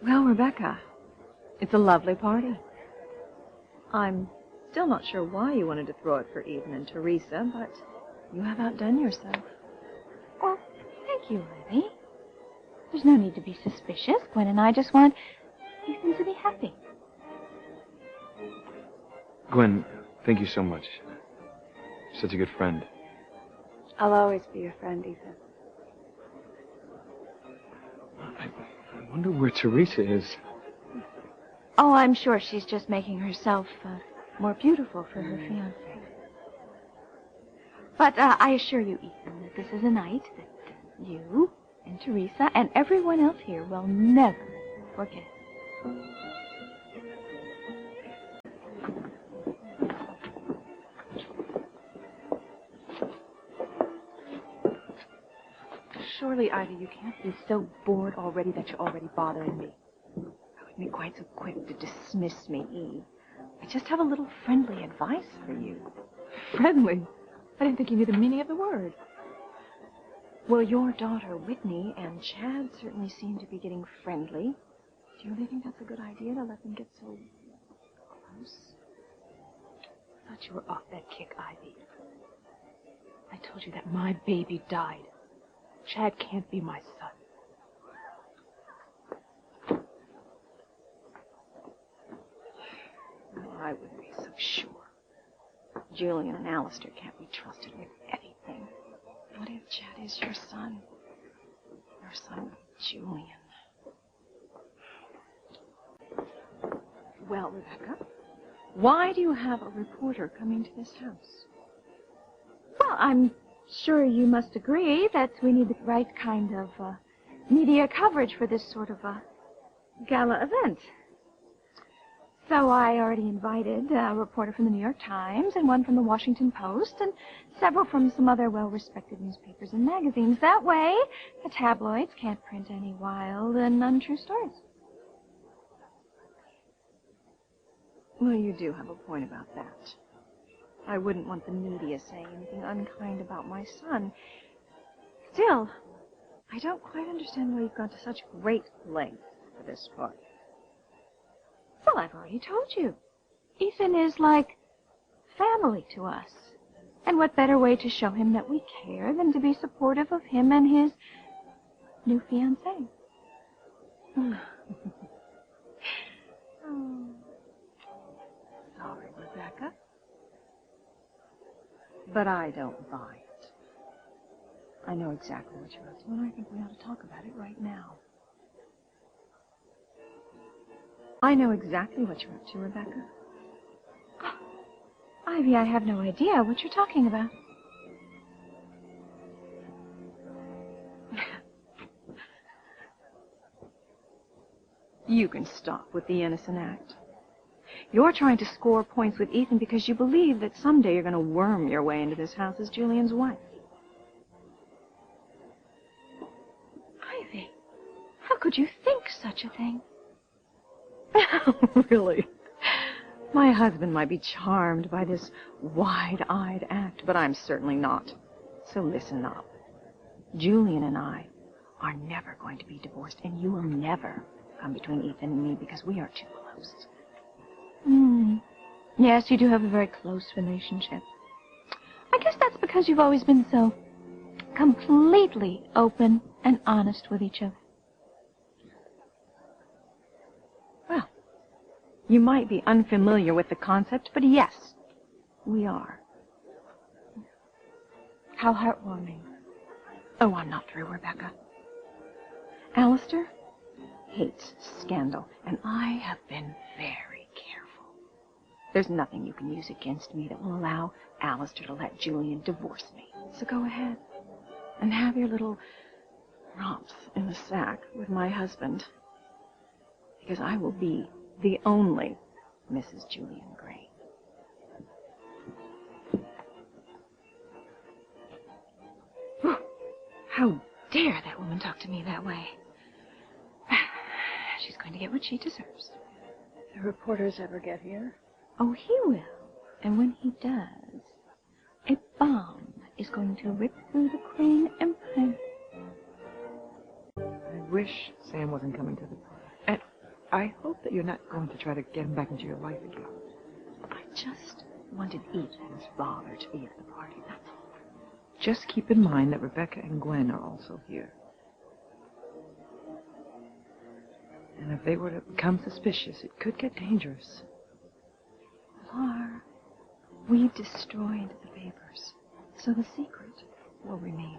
Well, Rebecca, it's a lovely party. I'm still not sure why you wanted to throw it for Ethan and Teresa, but you have outdone yourself. Well, thank you, Ivy. There's no need to be suspicious. Gwen and I just want Ethan to be happy. Gwen, thank you so much. You're such a good friend. I'll always be your friend, Ethan. I wonder where Teresa is. Oh, I'm sure she's just making herself more beautiful for her fiancé. But I assure you, Ethan, that this is a night that you and Teresa and everyone else here will never forget. Surely, Ivy, you can't be so bored already that you're already bothering me. I wouldn't be quite so quick to dismiss me, Eve. I just have a little friendly advice for you. Friendly? I didn't think you knew the meaning of the word. Well, your daughter, Whitney, and Chad certainly seem to be getting friendly. Do you really think that's a good idea to let them get so close? I thought you were off that kick, Ivy. I told you that my baby died. Chad can't be my son. Well, I wouldn't be so sure. Julian and Alistair can't be trusted with anything. What if Chad is your son? Your son, Julian. Well, Rebecca, why do you have a reporter coming to this house? Well, I'm sure you must agree that we need the right kind of media coverage for this sort of a gala event. So I already invited a reporter from the New York Times and one from the Washington Post and several from some other well-respected newspapers and magazines. That way, the tabloids can't print any wild and untrue stories. Well, you do have a point about that. I wouldn't want the media saying anything unkind about my son. Still, I don't quite understand why you've gone to such great lengths for this party. Well, I've already told you. Ethan is like family to us. And what better way to show him that we care than to be supportive of him and his new fiancée? Oh. Sorry, Rebecca. But I don't buy it. I know exactly what you're up to, and I think we ought to talk about it right now. I know exactly what you're up to, Rebecca. Oh, Ivy, I have no idea what you're talking about. You can stop with the innocent act. You're trying to score points with Ethan because you believe that someday you're going to worm your way into this house as Julian's wife. Ivy, how could you think such a thing? Really? My husband might be charmed by this wide-eyed act, but I'm certainly not. So listen up. Julian and I are never going to be divorced, and you will never come between Ethan and me because we are too close. Yes, you do have a very close relationship. I guess that's because you've always been so completely open and honest with each other. Well, you might be unfamiliar with the concept, but yes, we are. How heartwarming. Oh, I'm not through, Rebecca. Alistair hates scandal, and I have been very careful. There's nothing you can use against me that will allow Alistair to let Julian divorce me. So go ahead and have your little romps in the sack with my husband, because I will be the only Mrs. Julian Gray. Whew. How dare that woman talk to me that way? She's going to get what she deserves. If the reporters ever get here. Oh, he will. And when he does, a bomb is going to rip through the Crane Empire. I wish Sam wasn't coming to the party. I hope that you're not going to try to get him back into your life again. I just wanted Ethan's father to be at the party, that's all. Just keep in mind that Rebecca and Gwen are also here. And if they were to become suspicious, it could get dangerous. Lar, we destroyed the papers, so the secret will remain.